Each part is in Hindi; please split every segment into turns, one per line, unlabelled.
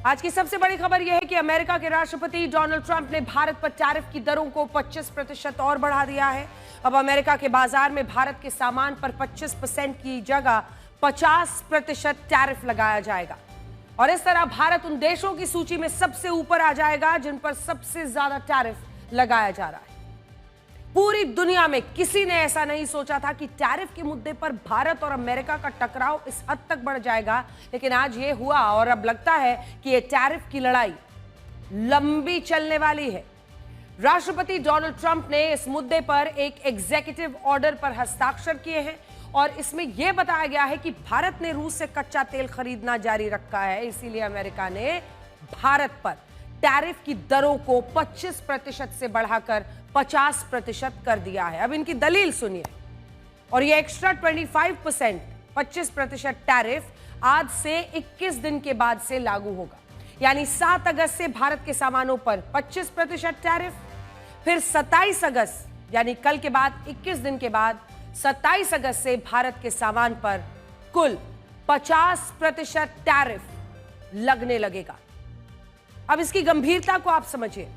आज की सबसे बड़ी खबर यह है कि अमेरिका के राष्ट्रपति डोनाल्ड ट्रंप ने भारत पर टैरिफ की दरों को 25% और बढ़ा दिया है। अब अमेरिका के बाजार में भारत के सामान पर 25% की जगह 50% टैरिफ लगाया जाएगा और इस तरह भारत उन देशों की सूची में सबसे ऊपर आ जाएगा जिन पर सबसे ज्यादा टैरिफ लगाया जा रहा है। पूरी दुनिया में किसी ने ऐसा नहीं सोचा था कि टैरिफ के मुद्दे पर भारत और अमेरिका का टकराव इस हद तक बढ़ जाएगा, लेकिन आज ये हुआ और अब लगता है कि ये टैरिफ की लड़ाई लंबी चलने वाली है। राष्ट्रपति डोनाल्ड ट्रंप ने इस मुद्दे पर एक एग्जीक्यूटिव ऑर्डर पर हस्ताक्षर किए हैं और इसमें यह बताया गया है कि भारत ने रूस से कच्चा तेल खरीदना जारी रखा है, इसीलिए अमेरिका ने भारत पर टैरिफ की दरों को 25% से बढ़ाकर 50% कर दिया है। अब इनकी दलील सुनिए। और ये एक्स्ट्रा 25% टैरिफ आज से 21 दिन के बाद से लागू होगा, यानी 7 अगस्त से भारत के सामानों पर 25% टैरिफ, फिर 27 अगस्त यानी कल के बाद 21 दिन के बाद 27 अगस्त से भारत के सामान पर कुल 50% टैरिफ लगने लगेगा। अब इसकी गंभीरता को आप समझिए।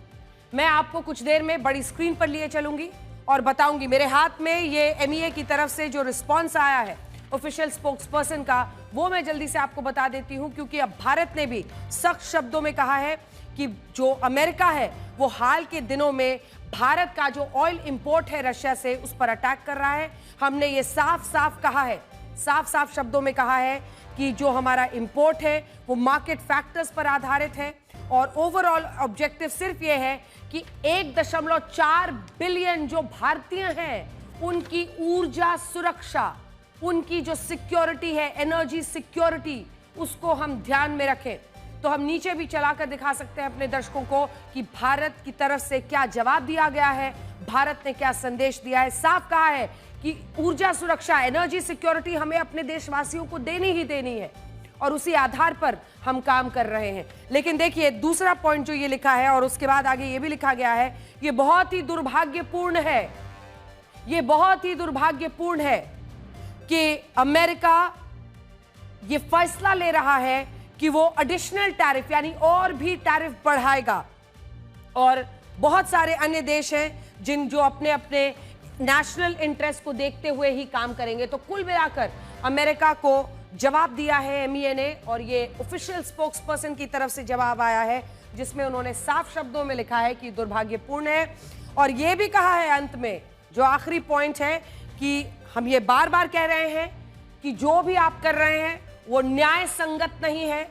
मैं आपको कुछ देर में बड़ी स्क्रीन पर लिए चलूंगी और बताऊंगी। मेरे हाथ में ये एमईए की तरफ से जो रिस्पांस आया है ऑफिशियल स्पोक्सपर्सन का, वो मैं जल्दी से आपको बता देती हूं, क्योंकि अब भारत ने भी सख्त शब्दों में कहा है कि जो अमेरिका है वो हाल के दिनों में भारत का जो ऑयल इंपोर्ट है रशिया से, उस पर अटैक कर रहा है। हमने ये साफ साफ कहा है, साफ साफ शब्दों में कहा है कि जो हमारा इंपोर्ट है वो मार्केट फैक्टर्स पर आधारित है और ओवरऑल ऑब्जेक्टिव सिर्फ ये है कि 1.4 बिलियन जो भारतीय हैं उनकी ऊर्जा सुरक्षा, उनकी जो सिक्योरिटी है, एनर्जी सिक्योरिटी, उसको हम ध्यान में रखें। तो हम नीचे भी चलाकर दिखा सकते हैं अपने दर्शकों को कि भारत की तरफ से क्या जवाब दिया गया है, भारत ने क्या संदेश दिया है। साफ कहा है कि ऊर्जा सुरक्षा, एनर्जी सिक्योरिटी हमें अपने देशवासियों को देनी ही देनी है और उसी आधार पर हम काम कर रहे हैं। लेकिन देखिए दूसरा पॉइंट जो ये लिखा है और उसके बाद आगे ये भी लिखा गया है, ये बहुत ही दुर्भाग्यपूर्ण है, ये बहुत ही दुर्भाग्यपूर्ण है कि अमेरिका ये फैसला ले रहा है कि वो एडिशनल टैरिफ यानी और भी टैरिफ बढ़ाएगा और बहुत सारे अन्य देश हैं जो अपने अपने नेशनल इंटरेस्ट को देखते हुए ही काम करेंगे। तो कुल मिलाकर अमेरिका को जवाब दिया है एमईए ने और ये ऑफिशियल स्पोक्सपर्सन की तरफ से जवाब आया है जिसमें उन्होंने साफ शब्दों में लिखा है कि दुर्भाग्यपूर्ण है और ये भी कहा है अंत में, जो आखिरी पॉइंट है, कि हम ये बार बार कह रहे हैं कि जो भी आप कर रहे हैं वो न्याय संगत नहीं है,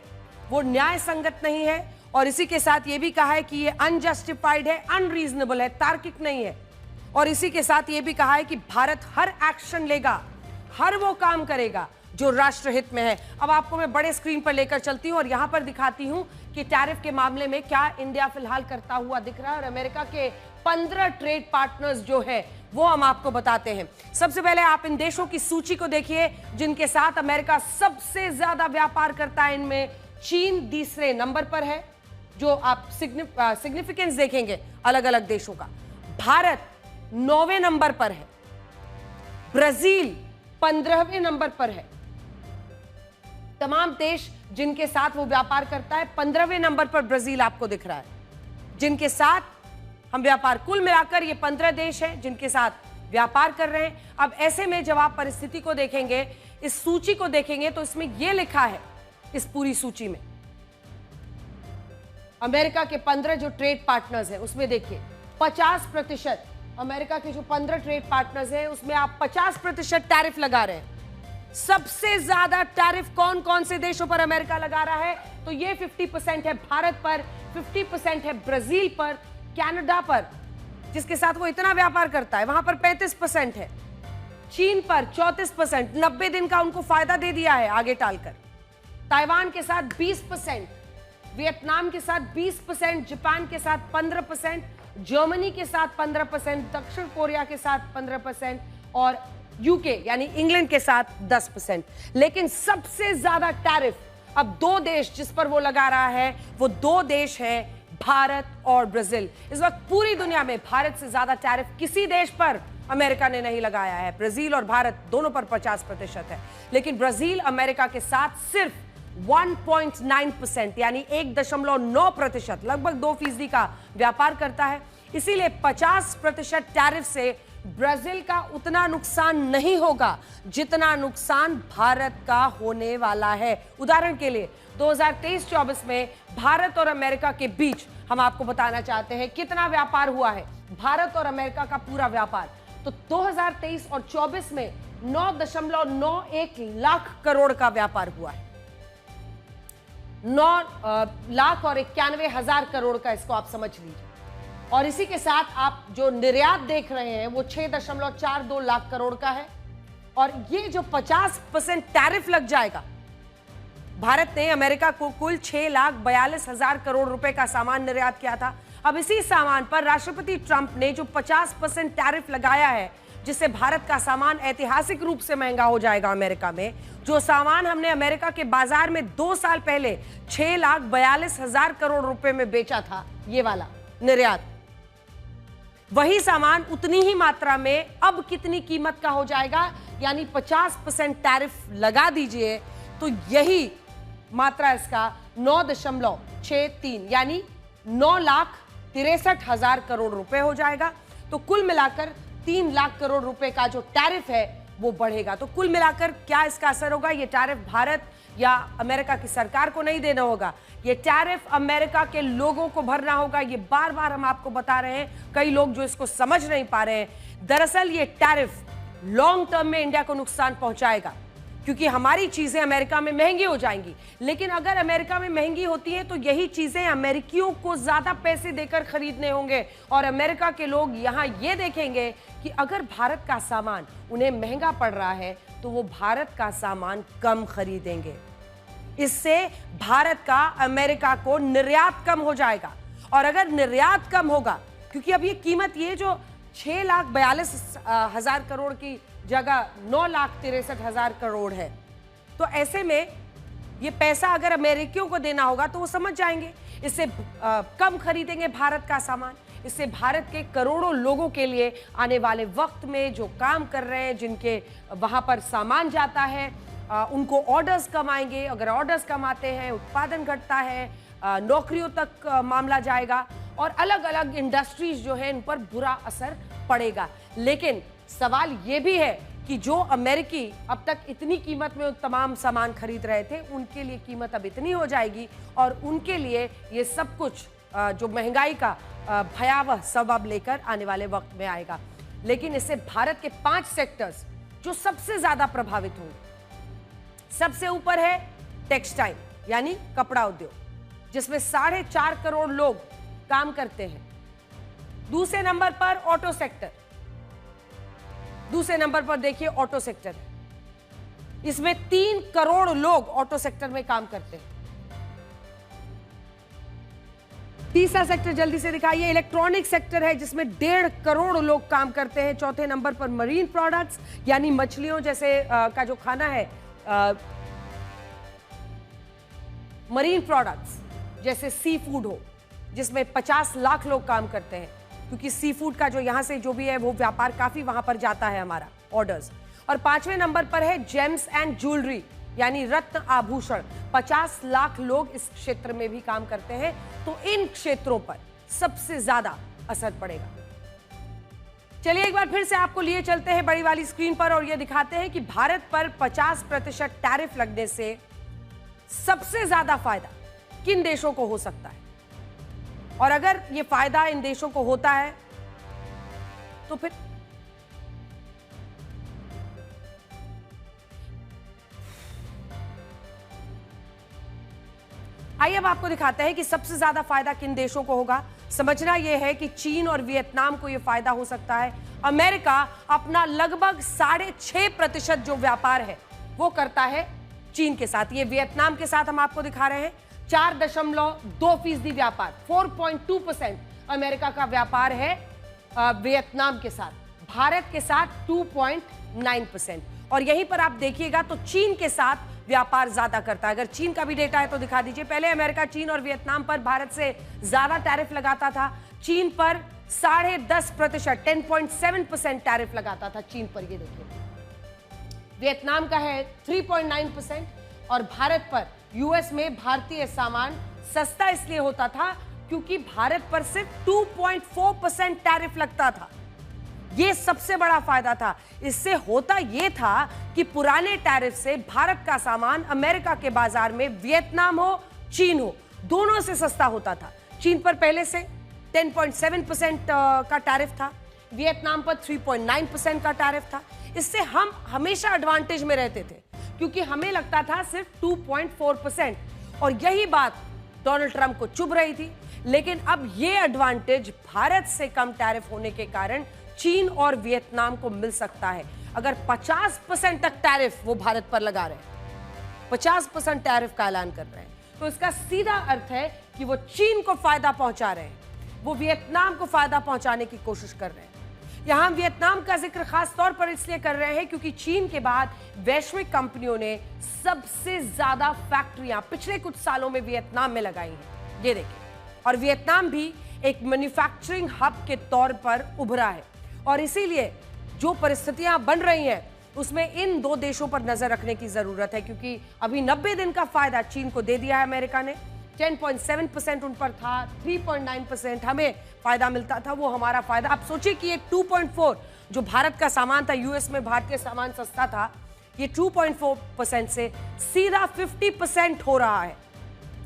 वो न्याय संगत नहीं है। और इसी के साथ ये भी कहा है कि ये अनजस्टिफाइड है, अनरीजनेबल है, तार्किक नहीं है। और इसी के साथ ये भी कहा है कि भारत हर एक्शन लेगा, हर वो काम करेगा जो राष्ट्रहित में है। अब आपको मैं बड़े स्क्रीन पर लेकर चलती हूं और यहां पर दिखाती हूं कि टैरिफ के मामले में क्या इंडिया फिलहाल करता हुआ दिख रहा है और अमेरिका के 15 ट्रेड पार्टनर्स जो है वो हम आपको बताते हैं। सबसे पहले आप इन देशों की सूची को देखिए जिनके साथ अमेरिका सबसे ज्यादा व्यापार करता है। इनमें चीन तीसरे नंबर पर है, जो आप सिग्निफिकेंस देखेंगे अलग अलग देशों का। भारत 9वें नंबर पर है, ब्राजील 15वें नंबर पर है। तमाम देश जिनके साथ वो व्यापार करता है, 15वें नंबर पर ब्राजील आपको दिख रहा है जिनके साथ हम व्यापार, कुल मिलाकर ये 15 देश हैं जिनके साथ व्यापार कर रहे हैं। अब ऐसे में जब आप परिस्थिति को देखेंगे, इस सूची को देखेंगे, तो इसमें यह लिखा है, इस पूरी सूची में अमेरिका के 15 जो ट्रेड पार्टनर्स हैं उसमें देखिए 50%, अमेरिका के जो 15 ट्रेड पार्टनर्स हैं उसमें आप 50% टैरिफ लगा रहे हैं। सबसे ज्यादा टैरिफ कौन कौन से देशों पर अमेरिका लगा रहा है? तो ये 50% है भारत पर, 50% है ब्राजील पर, कनाडा पर जिसके साथ वो इतना व्यापार करता है वहां पर 35% है, चीन पर 34%, 90 दिन का उनको फायदा दे दिया है आगे टालकर, ताइवान के साथ 20%, वियतनाम के साथ 20%, जापान के साथ 15%, जर्मनी के साथ 15%, दक्षिण कोरिया के साथ 15% और यूके यानी इंग्लैंड के साथ 10%। लेकिन सबसे ज्यादा टैरिफ अब 2 देश जिस पर वो लगा रहा है वो 2 देश हैं, भारत और ब्राजील। इस वक्त पूरी दुनिया में भारत से ज्यादा टैरिफ किसी देश पर अमेरिका ने नहीं लगाया है। ब्राजील और भारत दोनों पर 50% है, लेकिन ब्राजील अमेरिका के साथ सिर्फ 1.9%, यानी 1.9%, लगभग 2% का व्यापार करता है। इसीलिए 50% टैरिफ से ब्राजील का उतना नुकसान नहीं होगा जितना नुकसान भारत का होने वाला है। उदाहरण के लिए 2023-24 में भारत और अमेरिका के बीच हम आपको बताना चाहते हैं कितना व्यापार हुआ है। भारत और अमेरिका का पूरा व्यापार तो 2023 और 24 में 9.91 लाख करोड़ का व्यापार हुआ है। 9,91,000 करोड़ का, इसको आप समझ लीजिए। और इसी के साथ आप जो निर्यात देख रहे हैं वो 6.42 लाख करोड़ का है। और ये जो 50% टैरिफ लग जाएगा, भारत ने अमेरिका को कुल 6,42,000 करोड़ रुपए का सामान निर्यात किया था। अब इसी सामान पर राष्ट्रपति ट्रंप ने जो 50% टैरिफ लगाया है, जिससे भारत का सामान ऐतिहासिक रूप से महंगा हो जाएगा अमेरिका में। जो सामान हमने अमेरिका के बाजार में 2 साल पहले 6,42,000 करोड़ रुपए में बेचा था, ये वाला निर्यात, वही सामान उतनी ही मात्रा में अब कितनी कीमत का हो जाएगा, यानी 50% टैरिफ लगा दीजिए तो यही मात्रा इसका 9.63 यानी 9,63,000 करोड़ रुपए हो जाएगा। तो कुल मिलाकर 3 लाख करोड़ रुपए का जो टैरिफ है वो बढ़ेगा। तो कुल मिलाकर क्या इसका असर होगा? ये टैरिफ भारत या अमेरिका की सरकार को नहीं देना होगा, ये टैरिफ अमेरिका के लोगों को भरना होगा। ये बार बार हम आपको बता रहे हैं, कई लोग जो इसको समझ नहीं पा रहे हैं। दरअसल ये टैरिफ लॉन्ग टर्म में इंडिया को नुकसान पहुंचाएगा, क्योंकि हमारी चीजें अमेरिका में महंगी हो जाएंगी। लेकिन अगर अमेरिका में महंगी होती है तो यही चीजें अमेरिकियों को ज्यादा पैसे देकर खरीदने होंगे, और अमेरिका के लोग यहां ये देखेंगे कि अगर भारत का सामान उन्हें महंगा पड़ रहा है तो वो भारत का सामान कम खरीदेंगे। इससे भारत का अमेरिका को निर्यात कम हो जाएगा। और अगर निर्यात कम होगा, क्योंकि अब ये कीमत, ये जो 6,42,000 करोड़ की जगह 9,63,000 करोड़ है, तो ऐसे में ये पैसा अगर अमेरिकियों को देना होगा तो वो समझ जाएंगे, इससे कम खरीदेंगे भारत का सामान। इससे भारत के करोड़ों लोगों के लिए आने वाले वक्त में जो काम कर रहे हैं, जिनके वहां पर सामान जाता है, उनको ऑर्डर्स कम आएंगे। अगर ऑर्डर्स कम आते हैं, उत्पादन घटता है, नौकरियों तक मामला जाएगा और अलग अलग इंडस्ट्रीज जो है, इन पर बुरा असर पड़ेगा। लेकिन सवाल ये भी है कि जो अमेरिकी अब तक इतनी कीमत में तमाम सामान खरीद रहे थे, उनके लिए कीमत अब इतनी हो जाएगी और उनके लिए ये सब कुछ जो महंगाई का भयावह सबब लेकर आने वाले वक्त में आएगा। लेकिन इससे भारत के 5 सेक्टर्स जो सबसे ज्यादा प्रभावित होंगे। सबसे ऊपर है टेक्सटाइल यानी कपड़ा उद्योग, जिसमें 4.5 करोड़ लोग काम करते हैं। दूसरे नंबर पर ऑटो सेक्टर, दूसरे नंबर पर देखिए ऑटो सेक्टर है, इसमें 3 करोड़ लोग ऑटो सेक्टर में काम करते हैं। तीसरा सेक्टर जल्दी से दिखाइए, इलेक्ट्रॉनिक सेक्टर है, जिसमें 1.5 करोड़ लोग काम करते हैं। चौथे नंबर पर मरीन प्रोडक्ट्स यानी मछलियों जैसे का जो खाना है, मरीन प्रोडक्ट्स जैसे सी फूड हो, जिसमें 50 लाख लोग काम करते हैं, क्योंकि सी फूड का जो यहां से जो भी है वो व्यापार काफी वहां पर जाता है हमारा ऑर्डर्स। और 5वें नंबर पर है जेम्स एंड ज्वेलरी यानी रत्न आभूषण, 50 लाख लोग इस क्षेत्र में भी काम करते हैं। तो इन क्षेत्रों पर सबसे ज्यादा असर पड़ेगा। चलिए एक बार फिर से आपको लिए चलते हैं बड़ी वाली स्क्रीन पर और यह दिखाते हैं कि भारत पर 50% टैरिफ लगने से सबसे ज्यादा फायदा किन देशों को हो सकता है। और अगर यह फायदा इन देशों को होता है तो फिर आइए अब आपको दिखाते हैं कि सबसे ज्यादा फायदा किन देशों को होगा। समझना यह है कि चीन और वियतनाम को यह फायदा हो सकता है। अमेरिका अपना लगभग 6.5% जो व्यापार है वो करता है चीन के साथ। ये वियतनाम के साथ हम आपको दिखा रहे हैं 4.2% व्यापार, 4.2% अमेरिका का व्यापार है वियतनाम के साथ। भारत के साथ 2.9%। और यहीं पर आप देखिएगा तो चीन के साथ व्यापार ज्यादा करता है। अगर चीन का भी डेटा है तो दिखा दीजिए। पहले अमेरिका चीन और वियतनाम पर भारत से ज्यादा टैरिफ लगाता था। चीन पर 10.5%, 10.7% टैरिफ लगाता था चीन पर। ये देखिए वियतनाम का है 3.9% और भारत पर यूएस में भारतीय सामान सस्ता इसलिए होता था क्योंकि भारत पर सिर्फ 2.4% टैरिफ लगता था। यह सबसे बड़ा फायदा था। इससे होता यह था कि पुराने टैरिफ से भारत का सामान अमेरिका के बाजार में वियतनाम हो, चीन हो, दोनों से सस्ता होता था। चीन पर पहले से 10.7% का टैरिफ था, वियतनाम पर 3.9% का टैरिफ था। इससे हम हमेशा एडवांटेज में रहते थे क्योंकि हमें लगता था सिर्फ 2.4%, और यही बात डोनाल्ड ट्रंप को चुभ रही थी। लेकिन अब यह एडवांटेज भारत से कम टैरिफ होने के कारण चीन और वियतनाम को मिल सकता है। अगर 50% तक टैरिफ वो भारत पर लगा रहे हैं, 50% टैरिफ का ऐलान कर रहे हैं, तो इसका सीधा अर्थ है कि वो चीन को फायदा पहुंचा रहे हैं, वो वियतनाम को फायदा पहुंचाने की कोशिश कर रहे हैं। यहां वियतनाम का जिक्र खास तौर पर इसलिए कर रहे हैं क्योंकि चीन के बाद वैश्विक कंपनियों ने सबसे ज्यादा फैक्ट्रियां पिछले कुछ सालों में वियतनाम में लगाई हैं। ये देखिए, और वियतनाम भी एक मैन्युफैक्चरिंग हब के तौर पर उभरा है, और इसीलिए जो परिस्थितियां बन रही हैं उसमें इन दो देशों पर नजर रखने की जरूरत है, क्योंकि अभी 90 दिन का फायदा चीन को दे दिया है अमेरिका ने। 10.7% उन पर था, 3.9% हमें फायदा मिलता था, वो हमारा फायदा। आप सोचिए कि ये 2.4 जो भारत का सामान था, यूएस में भारतीय सामान सस्ता था, ये 2.4% से सीधा 50% हो रहा है।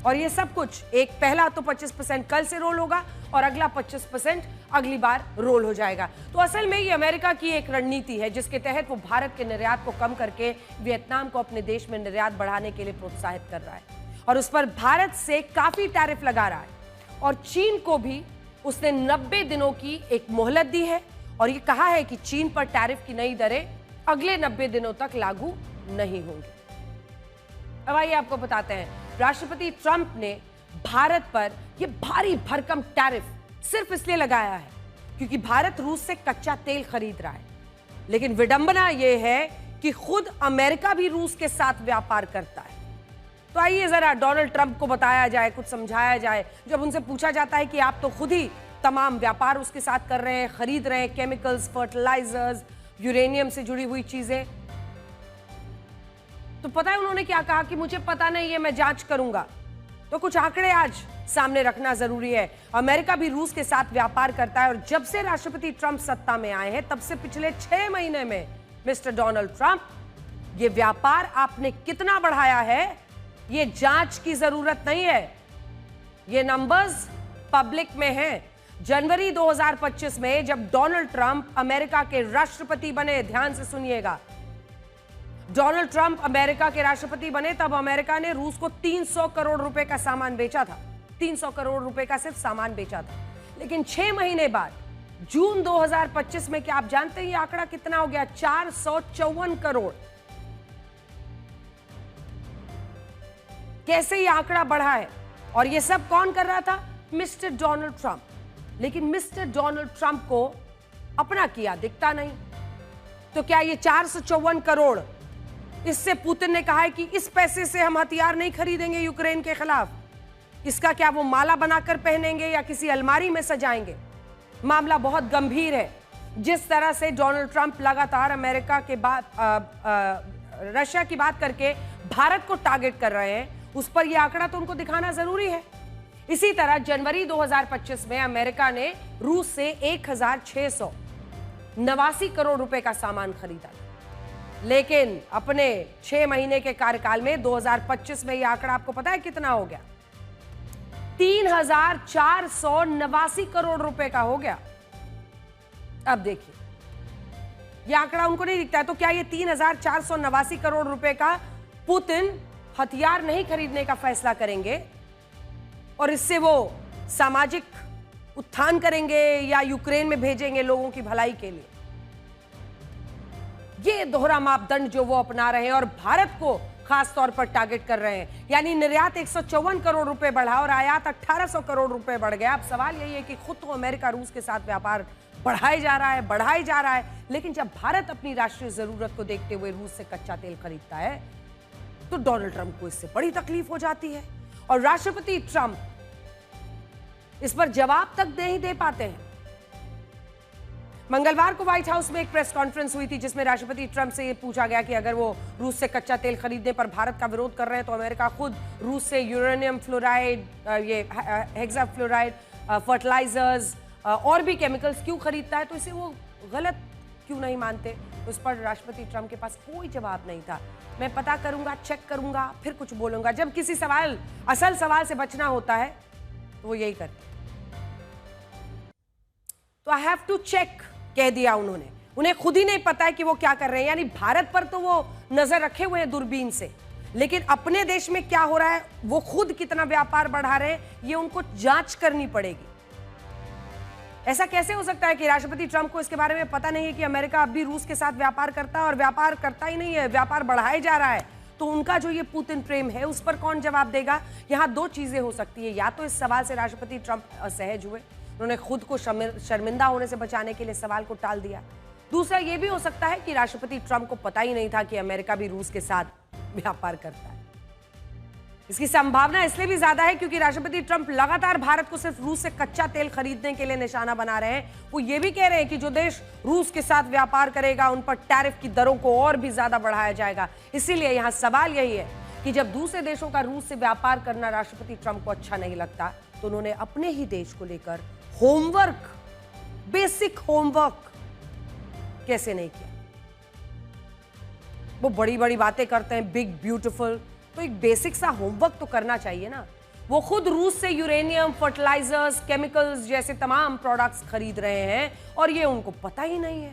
और ये सब कुछ एक पहला तो 25% कल से रोल होगा और अगला 25% अगली बार रोल हो जाएगा। तो असल में ये अमेरिका की एक रणनीति है जिसके तहत वो भारत के निर्यात को कम करके वियतनाम को अपने देश में निर्यात बढ़ाने के लिए प्रोत्साहित कर रहा है, और उस पर भारत से काफी टैरिफ लगा रहा है। और चीन को भी उसने 90 दिनों की एक मोहलत दी है, और ये कहा है कि चीन पर टैरिफ की नई दरें अगले 90 दिनों तक लागू नहीं होंगी। अब आइए आपको बताते हैं, राष्ट्रपति ट्रंप ने भारत पर यह भारी भरकम टैरिफ सिर्फ इसलिए लगाया है क्योंकि भारत रूस से कच्चा तेल खरीद रहा है। लेकिन विडंबना यह है कि खुद अमेरिका भी रूस के साथ व्यापार करता है। तो आइए जरा डोनाल्ड ट्रंप को बताया जाए, कुछ समझाया जाए। जब उनसे पूछा जाता है कि आप तो खुद ही तमाम व्यापार उसके साथ कर रहे हैं, खरीद रहे हैं, केमिकल्स, फर्टिलाइजर्स, यूरेनियम से जुड़ी हुई चीजें, तो पता है उन्होंने क्या कहा कि मुझे पता नहीं है, मैं जांच करूंगा। तो कुछ आंकड़े आज सामने रखना जरूरी है। अमेरिका भी रूस के साथ व्यापार करता है, और जब से राष्ट्रपति ट्रंप सत्ता में आए हैं तब से पिछले 6 महीने में मिस्टर डोनाल्ड ट्रंप, ये व्यापार आपने कितना बढ़ाया है, ये जांच की जरूरत नहीं है, ये नंबर्स पब्लिक में हैं। जनवरी 2025 में जब डोनाल्ड ट्रंप अमेरिका के राष्ट्रपति बने, ध्यान से सुनिएगा, डोनाल्ड ट्रंप अमेरिका के राष्ट्रपति बने तब अमेरिका ने रूस को 300 करोड़ रुपए का सामान बेचा था। 300 करोड़ रुपए का सिर्फ सामान बेचा था। लेकिन 6 महीने बाद जून 2025 में, क्या आप जानते हैं ये आंकड़ा कितना हो गया? 454 करोड़। कैसे ये आंकड़ा बढ़ा है? और ये सब कौन कर रहा था? Mister Donald Trump. लेकिन मिस्टर डोनाल्ड ट्रंप को अपना किया दिखता नहीं। तो क्या ये 454 करोड़, इससे पुतिन ने कहा है कि इस पैसे से हम हथियार नहीं खरीदेंगे यूक्रेन के खिलाफ, इसका क्या वो माला बनाकर पहनेंगे या किसी अलमारी में सजाएंगे? मामला बहुत गंभीर है। जिस तरह से डोनाल्ड ट्रंप लगातार अमेरिका के बाद रशिया की बात करके भारत को टारगेट कर रहे हैं, उस पर यह आंकड़ा तो उनको दिखाना जरूरी है। इसी तरह जनवरी 2025 में अमेरिका ने रूस से 1689 करोड़ रुपए का सामान खरीदा, लेकिन अपने 6 महीने के कार्यकाल में 2025 में यह आंकड़ा आपको पता है कितना हो गया? 3489 करोड़ रुपए का हो गया। अब देखिए, यह आंकड़ा उनको नहीं दिखता है। तो क्या ये 3489 करोड़ रुपए का पुतिन हथियार नहीं खरीदने का फैसला करेंगे और इससे वो सामाजिक उत्थान करेंगे या यूक्रेन में भेजेंगे लोगों की भलाई के लिए? ये दोहरा मापदंड जो वो अपना रहे हैं और भारत को खास तौर पर टारगेट कर रहे हैं। यानी निर्यात 154 करोड़ रुपए बढ़ा और आयात 1800 करोड़ रुपए बढ़ गया। अब सवाल यही है कि खुद तो अमेरिका रूस के साथ व्यापार बढ़ाया जा रहा है, लेकिन जब भारत अपनी राष्ट्रीय जरूरत को देखते हुए रूस से कच्चा तेल खरीदता है तो डोनाल्ड ट्रंप को इससे बड़ी तकलीफ हो जाती है। और राष्ट्रपति ट्रंप इस पर जवाब तक नहीं दे पाते हैं। मंगलवार को व्हाइट हाउस में एक प्रेस कॉन्फ्रेंस हुई थी जिसमें राष्ट्रपति ट्रंप से ये पूछा गया कि अगर वो रूस से कच्चा तेल खरीदने पर भारत का विरोध कर रहे हैं तो अमेरिका खुद रूस से यूरेनियम फ्लोराइड, ये हेक्साफ्लोराइड, फर्टिलाइजर्स और भी केमिकल्स क्यों खरीदता है, तो इसे वो गलत क्यों नहीं मानते। उस पर राष्ट्रपति ट्रंप के पास कोई जवाब नहीं था। मैं पता करूंगा, चेक करूंगा, फिर कुछ बोलूंगा। जब किसी असल सवाल से बचना होता है तो वो यही करते। तो आई हैव टू चेक कह दिया उन्होंने। उन्हें खुद ही नहीं पता है कि वो क्या कर रहे हैं। यानी भारत पर तो वो नजर रखे हुए हैं दूरबीन से, लेकिन अपने देश में क्या हो रहा है, वो खुद कितना व्यापार बढ़ा रहे हैं, ये उनको जांच करनी पड़ेगी। ऐसा कैसे हो सकता है कि राष्ट्रपति ट्रंप को इसके बारे में पता नहीं है कि अमेरिका अब भी रूस के साथ व्यापार करता है, और व्यापार करता ही नहीं है, व्यापार बढ़ाए जा रहा है। तो उनका जो ये पुतिन प्रेम है उस पर कौन जवाब देगा। यहां दो चीजें हो सकती है, या तो इस सवाल से राष्ट्रपति ट्रंप असहज हुए, उन्होंने खुद को शर्मिंदा होने से बचाने के लिए सवाल को टाल दिया। दूसरा ये भी हो सकता है कि राष्ट्रपति ट्रंप को पता ही नहीं था कि अमेरिका भी रूस के साथ व्यापार करता है। इसकी संभावना इसलिए भी ज्यादा है क्योंकि राष्ट्रपति ट्रंप लगातार भारत को सिर्फ रूस से कच्चा तेल खरीदने के लिए निशाना बना रहे हैं। वो ये भी कह रहे हैं कि जो देश रूस के साथ व्यापार करेगा उन पर टैरिफ की दरों को और भी ज्यादा बढ़ाया जाएगा। इसीलिए यहां सवाल यही है कि जब दूसरे देशों का रूस से व्यापार करना राष्ट्रपति ट्रंप को अच्छा नहीं लगता, तो उन्होंने अपने ही देश को लेकर होमवर्क, बेसिक होमवर्क कैसे नहीं किया। वो बड़ी बड़ी बातें करते हैं, बिग ब्यूटीफुल, तो एक बेसिक सा होमवर्क तो करना चाहिए ना। वो खुद रूस से यूरेनियम, फर्टिलाइजर्स, केमिकल्स जैसे तमाम प्रोडक्ट्स खरीद रहे हैं और ये उनको पता ही नहीं है।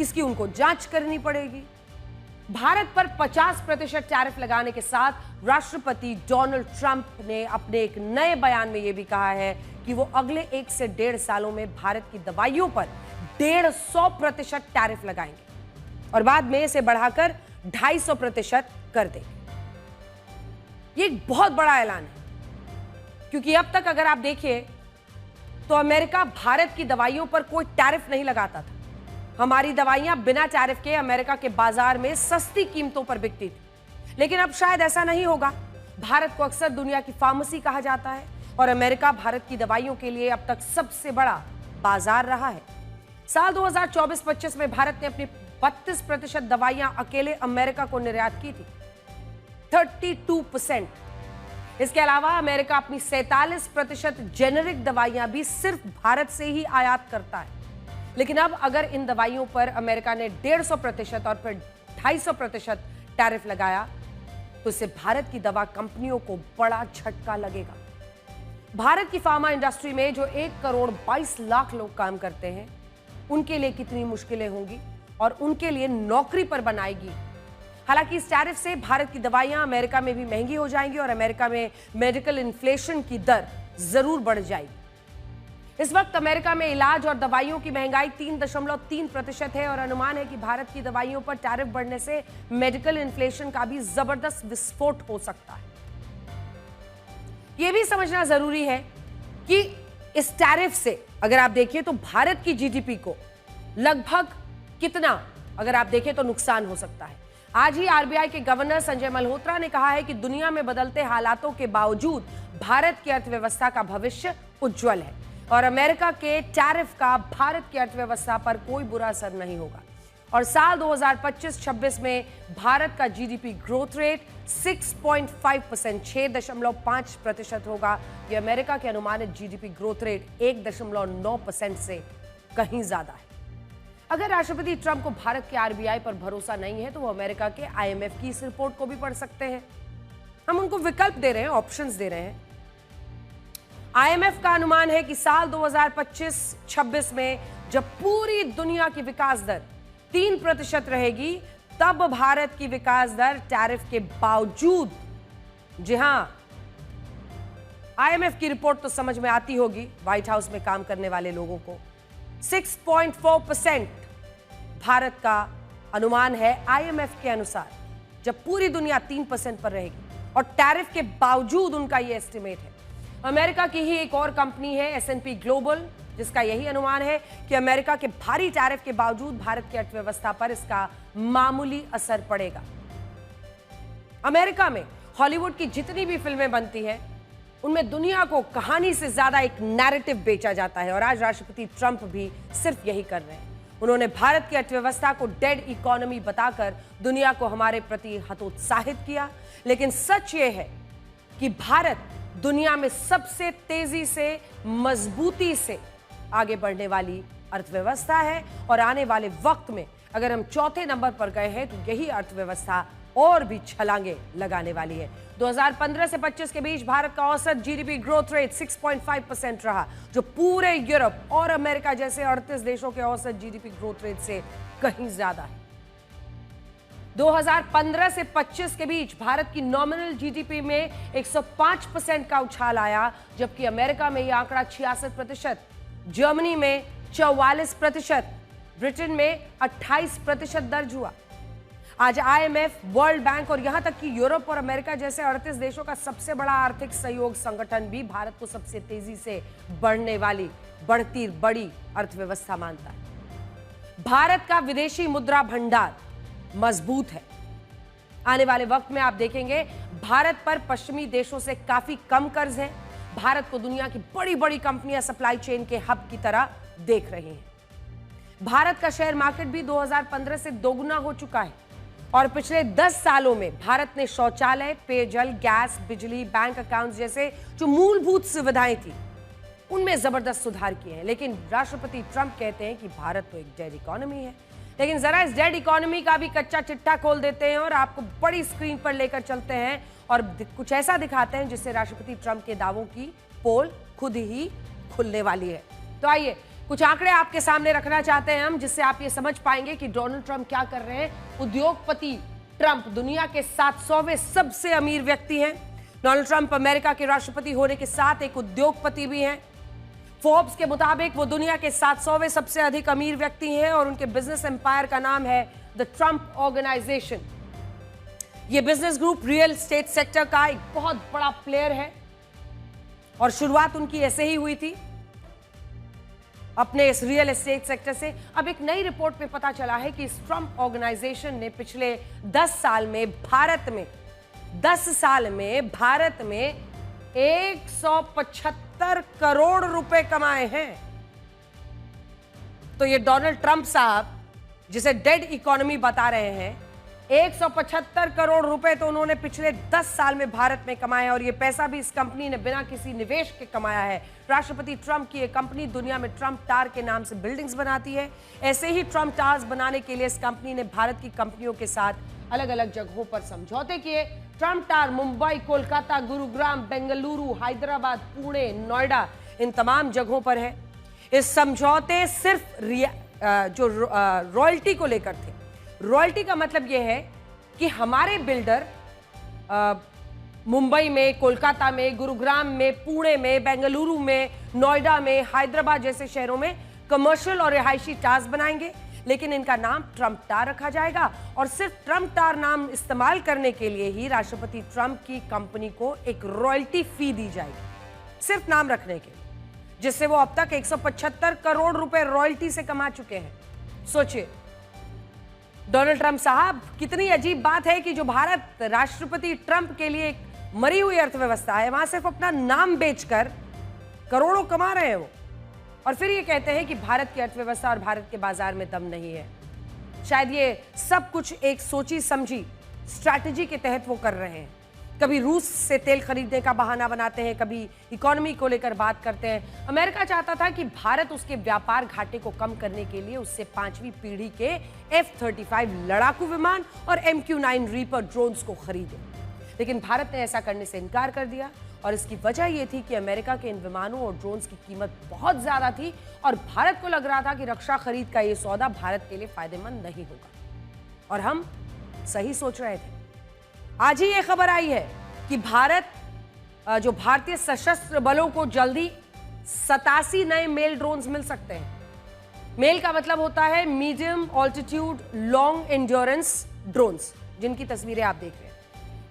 इसकी उनको जांच करनी पड़ेगी। भारत पर 50% टैरिफ लगाने के साथ राष्ट्रपति डोनाल्ड ट्रंप ने अपने एक नए बयान में यह भी कहा है कि वो अगले 1 से 1.5 सालों में भारत की दवाइयों पर 150% टैरिफ लगाएंगे और बाद में इसे बढ़ाकर 250% कर देंगे। ये एक बहुत बड़ा ऐलान है क्योंकि अब तक अगर आप देखिए तो अमेरिका भारत की दवाइयों पर कोई टैरिफ नहीं लगाता था। हमारी दवाइयां बिना टैरिफ के अमेरिका के बाजार में सस्ती कीमतों पर बिकती थी, लेकिन अब शायद ऐसा नहीं होगा। भारत को अक्सर दुनिया की फार्मेसी कहा जाता है और अमेरिका भारत की दवाइयों के लिए अब तक सबसे बड़ा बाजार रहा है। साल 2024-25 में भारत ने अपनी 32% दवाइयां अकेले अमेरिका को निर्यात की थी, 32%। इसके अलावा अमेरिका अपनी 47% जेनेरिक दवाइयां भी सिर्फ भारत से ही आयात करता है। लेकिन अब अगर इन दवाइयों पर अमेरिका ने 150% और फिर 250% टैरिफ लगाया तो इससे भारत की दवा कंपनियों को बड़ा झटका लगेगा। भारत की फार्मा इंडस्ट्री में जो 1 करोड़ 22 लाख लोग काम करते हैं, उनके लिए कितनी मुश्किलें होंगी और उनके लिए नौकरी पर बनाएगी। हालांकि इस टैरिफ से भारत की दवाइयां अमेरिका में भी महंगी हो जाएंगी और अमेरिका में मेडिकल इन्फ्लेशन की दर जरूर बढ़ जाएगी। इस वक्त अमेरिका में इलाज और दवाइयों की महंगाई 3.3% है और अनुमान है कि भारत की दवाइयों पर टैरिफ बढ़ने से मेडिकल इन्फ्लेशन का भी जबरदस्त विस्फोट हो सकता है। यह भी समझना जरूरी है कि इस टैरिफ से अगर आप देखिए तो भारत की जीडीपी को लगभग कितना, अगर आप देखें तो नुकसान हो सकता है। आज ही आरबीआई के गवर्नर संजय मल्होत्रा ने कहा है कि दुनिया में बदलते हालातों के बावजूद भारत की अर्थव्यवस्था का भविष्य उज्जवल है और अमेरिका के टैरिफ का भारत की अर्थव्यवस्था पर कोई बुरा असर नहीं होगा। और साल 2025-26 में भारत का जीडीपी ग्रोथ रेट 6.5%, 6.5% होगा। यह अमेरिका के अनुमानित जीडीपी ग्रोथ रेट 1.9% से कहीं ज्यादा है। अगर राष्ट्रपति ट्रंप को भारत के आरबीआई पर भरोसा नहीं है तो वो अमेरिका के आईएमएफ की इस रिपोर्ट को भी पढ़ सकते हैं। हम उनको विकल्प दे रहे हैं, ऑप्शंस दे रहे हैं। आईएमएफ का अनुमान है कि साल 2025-26 में जब पूरी दुनिया की विकास दर 3% रहेगी, तब भारत की विकास दर टैरिफ के बावजूद, जी हां, आईएमएफ की रिपोर्ट तो समझ में आती होगी व्हाइट हाउस में काम करने वाले लोगों को, 6.4% भारत का अनुमान है आईएमएफ के अनुसार, जब पूरी दुनिया 3% पर रहेगी और टैरिफ के बावजूद उनका यह एस्टिमेट है। अमेरिका की ही एक और कंपनी है एस&पी ग्लोबल, जिसका यही अनुमान है कि अमेरिका के भारी टैरिफ के बावजूद भारत की अर्थव्यवस्था पर इसका मामूली असर पड़ेगा। अमेरिका में हॉलीवुड की जितनी भी फिल्में बनती हैं उनमें दुनिया को कहानी से ज्यादा एक नैरेटिव बेचा जाता है और आज राष्ट्रपति ट्रंप भी सिर्फ यही कर रहे हैं। उन्होंने भारत की अर्थव्यवस्था को डेड इकोनॉमी बताकर दुनिया को हमारे प्रति हतोत्साहित किया, लेकिन सच ये है कि भारत दुनिया में सबसे तेजी से मजबूती से आगे बढ़ने वाली अर्थव्यवस्था है और आने वाले वक्त में अगर हम चौथे नंबर पर गए हैं तो यही अर्थव्यवस्था और भी छलांगे लगाने वाली है। 2015 से 25 के बीच भारत का औसत जीडीपी ग्रोथ रेट 6.5% रहा, जो पूरे यूरोप और अमेरिका जैसे 38 देशों के औसत जीडीपी ग्रोथ रेट से कहीं ज्यादा है। 2015 से 25 के बीच भारत की नॉमिनल जीडीपी में 105% का उछाल आया, जबकि अमेरिका में यह आंकड़ा 66%, जर्मनी में 44%, ब्रिटेन में 28% दर्ज हुआ। आज आईएमएफ, वर्ल्ड बैंक और यहां तक कि यूरोप और अमेरिका जैसे 38 देशों का सबसे बड़ा आर्थिक सहयोग संगठन भी भारत को सबसे तेजी से बढ़ने वाली बड़ी अर्थव्यवस्था मानता है। भारत का विदेशी मुद्रा भंडार मजबूत है। आने वाले वक्त में आप देखेंगे भारत पर पश्चिमी देशों से काफी कम कर्ज है। भारत को दुनिया की बड़ी कंपनियां सप्लाई चेन के हब की तरह देख रही हैं। भारत का शेयर मार्केट भी 2015 से दोगुना हो चुका है और पिछले 10 सालों में भारत ने शौचालय, पेयजल, गैस, बिजली, बैंक अकाउंट्स जैसे जो मूलभूत सुविधाएं थी उनमें जबरदस्त सुधार किए हैं। लेकिन राष्ट्रपति ट्रंप कहते हैं कि भारत तो एक डेड इकोनॉमी है। लेकिन जरा इस डेड इकोनॉमी का भी कच्चा चिट्ठा खोल देते हैं और आपको बड़ी स्क्रीन पर लेकर चलते हैं और कुछ ऐसा दिखाते हैं जिससे राष्ट्रपति ट्रंप के दावों की पोल खुद ही खुलने वाली है। तो आइए कुछ आंकड़े आपके सामने रखना चाहते हैं हम, जिससे आप ये समझ पाएंगे कि डोनाल्ड ट्रंप क्या कर रहे हैं। उद्योगपति ट्रंप दुनिया के 700वें सबसे अमीर व्यक्ति हैं। डोनाल्ड ट्रंप अमेरिका के राष्ट्रपति होने के साथ एक उद्योगपति भी हैं। फोर्ब्स के मुताबिक वो दुनिया के 700वें सबसे अधिक अमीर व्यक्ति हैं और उनके बिजनेस एम्पायर का नाम है द ट्रंप ऑर्गेनाइजेशन। ये business group real estate sector का एक बहुत बड़ा प्लेयर है और शुरुआत उनकी ऐसे ही हुई थी अपने इस रियल एस्टेट सेक्टर से। अब एक नई रिपोर्ट में पता चला है कि इस ट्रंप ऑर्गेनाइजेशन ने पिछले 10 साल में भारत में 175 करोड़ रुपए कमाए हैं। तो ये डोनाल्ड ट्रंप साहब जिसे डेड इकोनॉमी बता रहे हैं, 175 करोड़ रुपए तो उन्होंने पिछले 10 साल में भारत में कमाए और ये पैसा भी इस कंपनी ने बिना किसी निवेश के कमाया है। राष्ट्रपति ट्रंप की ये कंपनी दुनिया में ट्रंप टावर के नाम से बिल्डिंग्स बनाती है। ऐसे ही ट्रंप टावर्स बनाने के लिए इस कंपनी ने भारत की कंपनियों के साथ अलग अलग जगहों पर समझौते किए। ट्रंप टावर मुंबई, कोलकाता, गुरुग्राम, बेंगलुरु, हैदराबाद, पुणे, नोएडा, इन तमाम जगहों पर है। इस समझौते सिर्फ जो रॉयल्टी को लेकर थे। रॉयल्टी का मतलब यह है कि हमारे बिल्डर मुंबई में, कोलकाता में, गुरुग्राम में, पुणे में, बेंगलुरु में, नोएडा में, हैदराबाद जैसे शहरों में कमर्शियल और रिहायशी टावर्स बनाएंगे, लेकिन इनका नाम ट्रंप टावर रखा जाएगा और सिर्फ ट्रंप टावर नाम इस्तेमाल करने के लिए ही राष्ट्रपति ट्रंप की कंपनी को एक रॉयल्टी फी दी जाएगी, सिर्फ नाम रखने के, जिससे वो अब तक 175 करोड़ रुपए रॉयल्टी से कमा चुके हैं। सोचिए डोनाल्ड ट्रंप साहब, कितनी अजीब बात है कि जो भारत राष्ट्रपति ट्रंप के लिए एक मरी हुई अर्थव्यवस्था है, वहां सिर्फ अपना नाम बेचकर करोड़ों कमा रहे हैं वो, और फिर ये कहते हैं कि भारत की अर्थव्यवस्था और भारत के बाजार में दम नहीं है। शायद ये सब कुछ एक सोची समझी स्ट्रैटेजी के तहत वो कर रहे हैं। कभी रूस से तेल खरीदने का बहाना बनाते हैं, कभी इकोनॉमी को लेकर बात करते हैं। अमेरिका चाहता था कि भारत उसके व्यापार घाटे को कम करने के लिए उससे 5वीं पीढ़ी के F-35 लड़ाकू विमान और MQ-9 रीपर ड्रोन्स को खरीदे, लेकिन भारत ने ऐसा करने से इनकार कर दिया और इसकी वजह यह थी कि अमेरिका के इन विमानों और ड्रोन्स की कीमत बहुत ज्यादा थी और भारत को लग रहा था कि रक्षा खरीद का यह सौदा भारत के लिए फायदेमंद नहीं होगा। और हम सही सोच रहे थे। आज ही ये खबर आई है कि जो भारतीय सशस्त्र बलों को जल्दी 87 नए मेल ड्रोन्स मिल सकते हैं। मेल का मतलब होता है medium altitude long endurance drones, जिनकी तस्वीरें आप देख रहे हैं।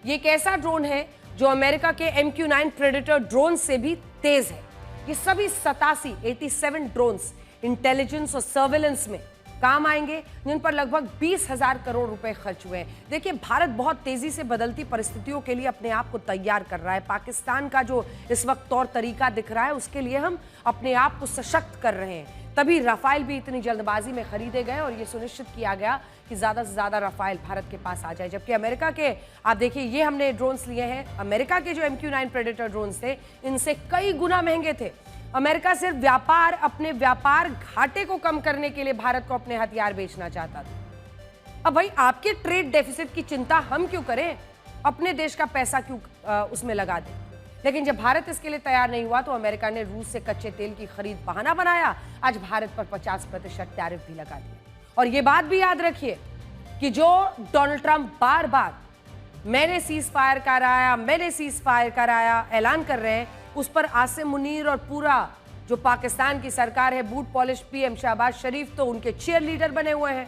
ये एक ऐसा ड्रोन है जो अमेरिका के MQ-9 प्रेडेटर ड्रोन से भी तेज है। ये सभी 87 ड्रोन्स इंटेलिजेंस और सर्वेलेंस में काम आएंगे, जिन पर लगभग 20,000 करोड़ रुपए खर्च हुए हैं। देखिए, भारत बहुत तेजी से बदलती परिस्थितियों के लिए अपने आप को तैयार कर रहा है। पाकिस्तान का जो इस वक्त तौर तरीका दिख रहा है, उसके लिए हम अपने आप को सशक्त कर रहे हैं। तभी राफेल भी इतनी जल्दबाजी में खरीदे गए और ये सुनिश्चित किया गया कि ज्यादा से ज्यादा राफेल भारत के पास आ जाए। जबकि अमेरिका के, आप देखिए, ये हमने ड्रोन्स लिए हैं, अमेरिका के जो MQ-9 प्रेडेटर ड्रोन्स थे, इनसे कई गुना महंगे थे। अमेरिका सिर्फ अपने व्यापार घाटे को कम करने के लिए भारत को अपने हथियार बेचना चाहता था। अब भाई, आपके ट्रेड डेफिसिट की चिंता हम क्यों करें, अपने देश का पैसा क्यों उसमें लगा दें। लेकिन जब भारत इसके लिए तैयार नहीं हुआ तो अमेरिका ने रूस से कच्चे तेल की खरीद बहाना बनाया, आज भारत पर 50% टैरिफ भी लगा दिया। और यह बात भी याद रखिए कि जो डोनाल्ड ट्रंप बार बार मैंने सीज फायर कराया ऐलान कर रहे हैं, उस पर आसिम मुनीर और पूरा जो पाकिस्तान की सरकार है, बूट पॉलिश PM शहबाज शरीफ तो उनके चीयर लीडर बने हुए हैं।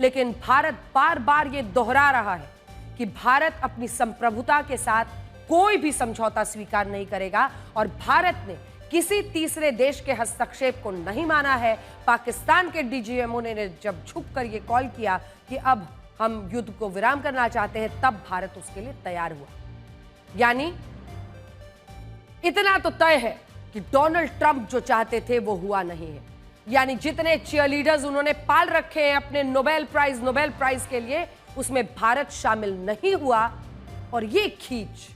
लेकिन भारत बार बार ये दोहरा रहा है कि भारत अपनी संप्रभुता के साथ कोई भी समझौता स्वीकार नहीं करेगा और भारत ने किसी तीसरे देश के हस्तक्षेप को नहीं माना है। पाकिस्तान के DGMO ने जब झुककर ये कॉल किया कि अब हम युद्ध को विराम करना चाहते हैं, तब भारत उसके लिए तैयार हुआ। यानी इतना तो तय है कि डोनाल्ड ट्रंप जो चाहते थे वो हुआ नहीं है। यानी जितने चीयरलीडर्स उन्होंने पाल रखे हैं अपने नोबेल प्राइज के लिए, उसमें भारत शामिल नहीं हुआ। और ये खींच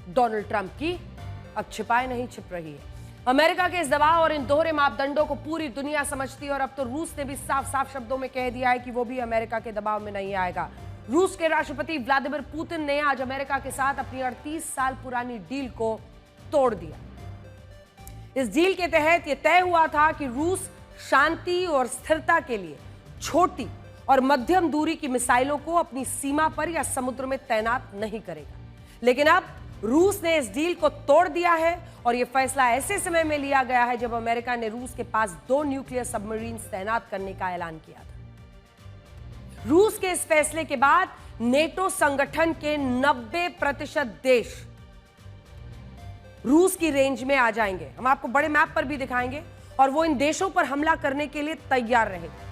डोनाल्ड ट्रंप की अब छिपाए नहीं छिप रही है। अमेरिका के इस दबाव और इन दोहरे मापदंडों को पूरी दुनिया समझती है और अब तो रूस ने भी साफ साफ शब्दों में कह दिया है कि वो भी अमेरिका के दबाव में नहीं आएगा। रूस के राष्ट्रपति व्लादिमीर पुतिन ने आज अमेरिका के साथ अपनी 38 साल पुरानी डील को तोड़ दिया। इस डील के तहत यह तय हुआ था कि रूस शांति और स्थिरता के लिए छोटी और मध्यम दूरी की मिसाइलों को अपनी सीमा पर या समुद्र में तैनात नहीं करेगा। लेकिन अब रूस ने इस डील को तोड़ दिया है और यह फैसला ऐसे समय में लिया गया है जब अमेरिका ने रूस के पास 2 न्यूक्लियर सबमरीन्स तैनात करने का ऐलान किया था। रूस के इस फैसले के बाद नेटो संगठन के 90% देश रूस की रेंज में आ जाएंगे। हम आपको बड़े मैप पर भी दिखाएंगे और वो इन देशों पर हमला करने के लिए तैयार रहेगा।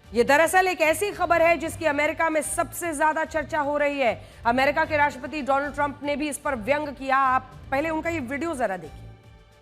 यह दरअसल एक ऐसी खबर है जिसकी अमेरिका में सबसे ज्यादा चर्चा हो रही है। अमेरिका के राष्ट्रपति डोनाल्ड ट्रंप ने भी इस पर व्यंग किया। आप पहले उनका ये वीडियो जरा देखिए।